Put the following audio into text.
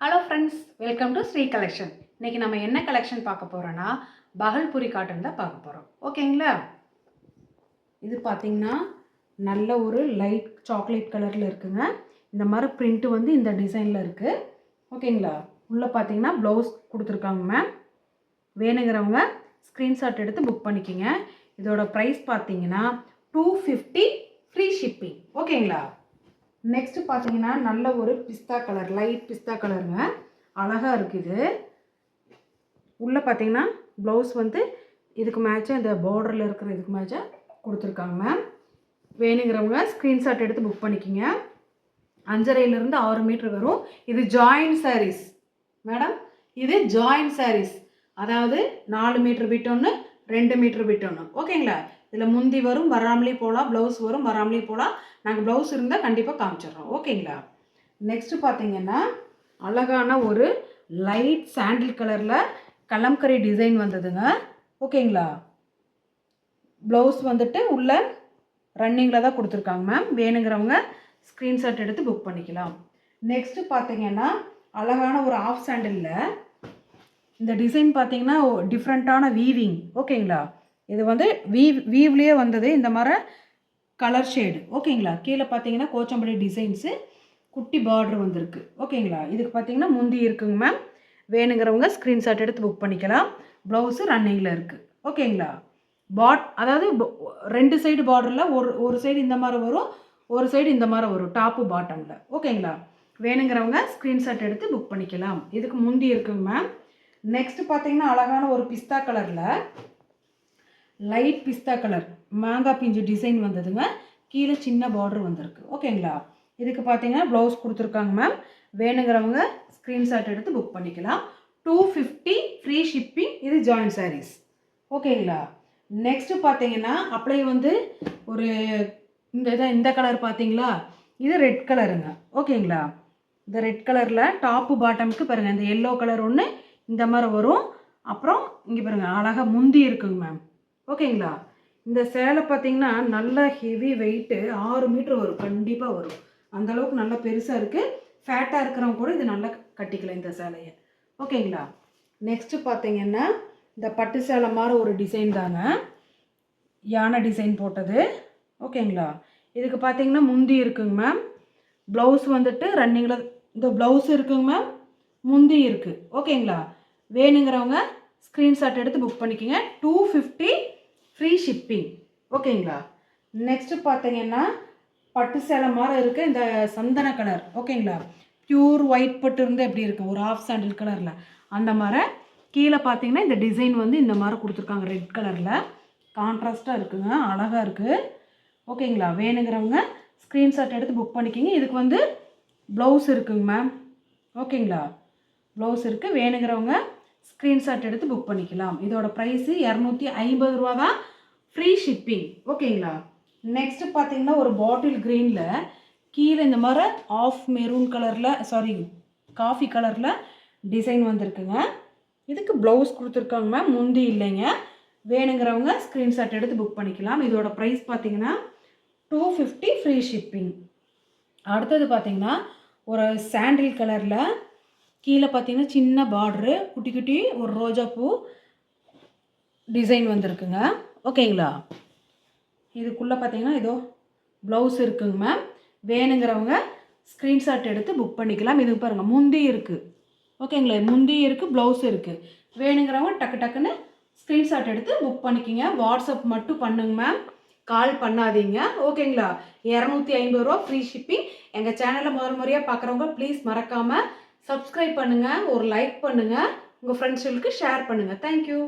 Hello friends, welcome to Sri collection. இன்றைக்கி நம்ம என்ன கலெக்ஷன் பார்க்க போகிறோன்னா பகல்புரி காட்டன் தான் பார்க்க போகிறோம். ஓகேங்களா? இது பார்த்திங்கன்னா நல்ல ஒரு லைட் சாக்லேட் கலரில் இருக்குங்க. இந்த மாதிரி பிரிண்ட்டு வந்து இந்த டிசைனில் இருக்குது. ஓகேங்களா? உள்ளே பார்த்தீங்கன்னா ப்ளவுஸ் கொடுத்துருக்காங்க மேம். வேணுங்கிறவங்க ஸ்க்ரீன்ஷாட் எடுத்து புக் பண்ணிக்கிங்க. இதோட ப்ரைஸ் பார்த்தீங்கன்னா 250 ஃப்ரீ ஷிப்பிங். ஓகேங்களா? நெக்ஸ்ட்டு பார்த்தீங்கன்னா நல்ல ஒரு பிஸ்தா கலர், லைட் பிஸ்தா கலருங்க. அழகாக இருக்குது. உள்ளே பார்த்தீங்கன்னா ப்ளவுஸ் வந்து இதுக்கு மேட்சாக இந்த பார்டரில் இருக்கிற இதுக்கு மேட்சாக கொடுத்துருக்காங்க மேம். வேணுங்கிறவங்க ஸ்க்ரீன்ஷாட் எடுத்து புக் பண்ணிக்கிங்க. 5.5லேருந்து 6 மீட்டர் வரும். இது ஜாயின் சாரீஸ் மேடம். இது ஜாயின் சாரீஸ், அதாவது 4 மீட்டர் விட்டோன்னு 2 மீட்டர் விட்டோன்னு. ஓகேங்களா? இதில் முந்தி வரும், வராமலே போகலாம். ப்ளவுஸ் வரும், வராமலே போகலாம். நாங்கள் ப்ளவுஸ் இருந்தால் கண்டிப்பாக காமிச்சிடுறோம். ஓகேங்களா? நெக்ஸ்ட்டு பார்த்தீங்கன்னா அழகான ஒரு லைட் சாண்டில் கலரில் கலம்கரி டிசைன் வந்ததுங்க. ஓகேங்களா? ப்ளவுஸ் வந்துட்டு உள்ள ரன்னிங்கில் தான் கொடுத்துருக்காங்க மேம். வேணுங்கிறவங்க ஸ்க்ரீன்ஷாட் எடுத்து புக் பண்ணிக்கலாம். நெக்ஸ்ட்டு பார்த்தீங்கன்னா அழகான ஒரு ஆஃப் சாண்டிலில் இந்த டிசைன் பார்த்தீங்கன்னா டிஃப்ரெண்ட்டான வீவிங். ஓகேங்களா? இது வந்து வீவ்லேயே வந்தது இந்த மாதிரி கலர் ஷேடு. ஓகேங்களா? கீழே பார்த்தீங்கன்னா கோச்சம்படி டிசைன்ஸு, குட்டி பார்டர் வந்திருக்கு. ஓகேங்களா? இதுக்கு பார்த்தீங்கன்னா முந்தி இருக்குங்க மேம். வேணுங்கிறவங்க ஸ்க்ரீன்ஷாட் எடுத்து புக் பண்ணிக்கலாம். ப்ளவுஸு ரன்னிங்கில் இருக்குது. ஓகேங்களா? அதாவது 2 சைடு பார்டரில் ஒரு சைடு இந்த மாதிரி வரும், ஒரு சைடு இந்த மாதிரி வரும் டாப்பு பாட்டமில். ஓகேங்களா? வேணுங்கிறவங்க ஸ்க்ரீன்ஷாட் எடுத்து புக் பண்ணிக்கலாம். இதுக்கு முந்தி இருக்குங்க மேம். நெக்ஸ்ட்டு பார்த்தீங்கன்னா அழகான ஒரு பிஸ்தா கலரில் லைட் பிஸ்தா கலர் மாங்காய் பிஞ்சு டிசைன் வந்ததுங்க. கீழே சின்ன பார்டர் வந்திருக்கு. ஓகேங்களா? இதுக்கு பார்த்தீங்கன்னா ப்ளவுஸ் கொடுத்துருக்காங்க மேம். வேணுங்கிறவங்க ஸ்க்ரீன்ஷாட் எடுத்து புக் பண்ணிக்கலாம். 250 ஃப்ரீ ஷிப்பிங். இது ஜாயின் சாரீஸ். ஓகேங்களா? நெக்ஸ்ட்டு பார்த்தீங்கன்னா அப்படியே வந்து ஒரு இந்த கலர் பார்த்தீங்களா, இது ரெட் கலருங்க. ஓகேங்களா? இந்த ரெட் கலரில் டாப்பு பாட்டமுக்கு பாருங்கள், இந்த எல்லோ கலர் ஒன்று இந்த மாதிரி வரும். அப்புறம் இங்கே பாருங்கள் அழகாக முந்தி இருக்குங்க மேம். ஓகேங்களா? இந்த சேலை பார்த்தீங்கன்னா நல்ல ஹெவி வெயிட்டு, 6 மீட்டர் வரும், கண்டிப்பாக வரும். அந்தளவுக்கு நல்லா பெருசாக இருக்குது. ஃபேட்டாக இருக்கிறவங்க கூட இது நல்லா கட்டிக்கலாம் இந்த சேலையை. ஓகேங்களா? நெக்ஸ்ட்டு பார்த்தீங்கன்னா இந்த பட்டு சேலை மாதிரி ஒரு டிசைன் தாங்க, யானை டிசைன் போட்டது. ஓகேங்களா? இதுக்கு பார்த்தீங்கன்னா முந்தி இருக்குங்க மேம். ப்ளவுஸ் வந்துட்டு ரன்னிங்கில் இந்த ப்ளவுஸ் இருக்குங்க மேம், முந்தி இருக்குது. ஓகேங்களா? வேணுங்கிறவங்க ஸ்க்ரீன்ஷாட் எடுத்து புக் பண்ணிக்கோங்க. 250 ஃப்ரீ ஷிப்பிங். ஓகேங்களா? நெக்ஸ்ட்டு பார்த்தீங்கன்னா பட்டு சேலை மாதிரி இருக்குது இந்த சந்தன கலர். ஓகேங்களா? ப்யூர் ஒயிட் பட்டு இருந்தால் எப்படி இருக்கும், ஒரு ஆஃப் சாண்டில் கலரில் அந்த மாதிரி. கீழே பார்த்தீங்கன்னா இந்த டிசைன் வந்து இந்த மாதிரி கொடுத்துருக்காங்க, ரெட் கலரில் கான்ட்ராஸ்ட்டாக இருக்குங்க, அழகாக இருக்குது. ஓகேங்களா? வேணுங்கிறவங்க ஸ்க்ரீன்ஷாட் எடுத்து புக் பண்ணிக்கிங்க. இதுக்கு வந்து ப்ளவுஸ் இருக்குங்க மேம். ஓகேங்களா? ப்ளவுஸ் இருக்குது. வேணுங்கிறவங்க ஸ்க்ரீன்ஷாட் எடுத்து புக் பண்ணிக்கலாம். இதோட ப்ரைஸு 250 ரூபா தான், ஃப்ரீ ஷிப்பிங். ஓகேங்களா? நெக்ஸ்ட்டு பார்த்தீங்கன்னா ஒரு பாட்டில் க்ரீனில் கீழே இந்த மாதிரி ஆஃப் மெரூன் கலரில் காஃபி கலரில் டிசைன் வந்திருக்குங்க. இதுக்கு ப்ளவுஸ் கொடுத்துருக்காங்க மேம், முந்தி இல்லைங்க. வேணுங்கிறவங்க ஸ்க்ரீன்ஷாட் எடுத்து புக் பண்ணிக்கலாம். இதோட ப்ரைஸ் பார்த்தீங்கன்னா 250 ஃப்ரீ ஷிப்பிங். அடுத்தது பார்த்தீங்கன்னா ஒரு சாண்டில் கலரில் கீழே பார்த்தீங்கன்னா சின்ன பார்ட்ரு, குட்டி குட்டி ஒரு ரோஜா பூ டிசைன் வந்திருக்குங்க. ஓகேங்களா? இதுக்குள்ளே பார்த்தீங்கன்னா இதோ ப்ளவுஸ் இருக்குங்க மேம். வேணுங்கிறவங்க ஸ்க்ரீன்ஷாட் எடுத்து புக் பண்ணிக்கலாம். இது பாருங்கள் முந்தி இருக்குது. ஓகேங்களா? முந்தி இருக்குது, ப்ளவுஸ் இருக்குது. வேணுங்கிறவங்க டக்கு டக்குன்னு ஸ்க்ரீன்ஷாட் எடுத்து புக் பண்ணிக்கிங்க. வாட்ஸ்அப் மட்டும் பண்ணுங்க மேம், கால் பண்ணாதீங்க. ஓகேங்களா? 250 ரூபா ஃப்ரீ ஷிப்பிங். எங்கள் சேனலை முதல் முறையாக பார்க்குறவங்க ப்ளீஸ் மறக்காமல் சப்ஸ்கிரைப் பண்ணுங்கள், ஒரு லைக் பண்ணுங்கள், உங்கள் ஃப்ரெண்ட்ஸுகளுக்கு ஷேர் பண்ணுங்கள். தேங்க்யூ.